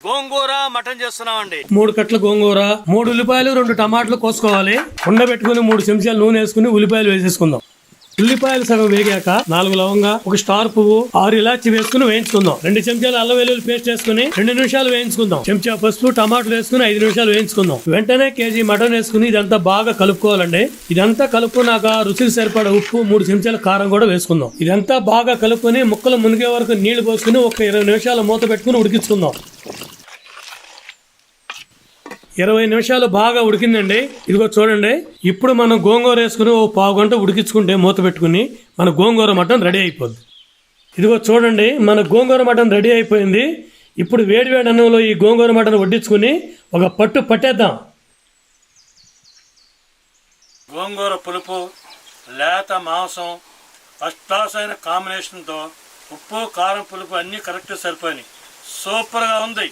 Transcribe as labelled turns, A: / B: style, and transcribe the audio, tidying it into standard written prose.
A: గోంగూర mutton చేస్తున్నామండి.
B: 3 కట్ల గోంగూర, 3 ఉల్లిపాయలు, 2 టమాటాలు కోసుకోవాలి. ఉండబెట్టుకుని 3 చెంచాలు నూనె వేసుకుని ఉల్లిపాయలు వేసేసుకుందాం. ఉల్లిపాయలు సగం వేగాక 4 లవంగా, 1 స్టార్ పువ్వు, 6 ఇలాచి వేసుకుని వేయించుకుందాం. 2 చెంచాలు అల్లం వెల్లుల్లి పేస్ట్ వేసుకుని 2 నిమిషాలు వేయించుకుందాం. చెంచా పసుపు, టమాటాలు వేసుకుని 5 నిమిషాలు వేయించుకుందాం. వెంటనే కేజీ మటన్ వేసుకుని ఇదంతా బాగా కలుపుకోవాలండి. ఇదంతా కలుపుకున్నాక రుచికి సరిపడ ఉప్పు, 3 చెంచాల కారం కూడా వేసుకుందాం. ఇదంతా బాగా కలుపుకొని ముక్కలు మునిగే వరకు నీళ్లు పోసుకుని ఒక 20 నిమిషాలు మూత పెట్టుకుని ఉడికించుకుందాం. 20 నిమిషాలు బాగా ఉడికిందండి. ఇదిగో చూడండి. ఇప్పుడు మనం గోంగూర వేసుకుని ఓ పావు గంట ఉడికించుకుంటే మూత పెట్టుకుని మన గోంగూర మటన్ రెడీ అయిపోద్ది. ఇదిగో చూడండి, మన గోంగూర మటన్ రెడీ అయిపోయింది. ఇప్పుడు వేడి వేడి అన్నంలో ఈ గోంగూర మటన్ వడ్డించుకుని ఒక పట్టు పట్టేద్దాం.
A: గోంగూర పులుపు, లేత మాంసం, ఫస్ట్ క్లాస్ అయిన కాంబినేషన్తో ఉప్పు, కారం, పులుపు అన్నీ కరెక్ట్ సరిపోయినాయి. సూపర్గా ఉంది.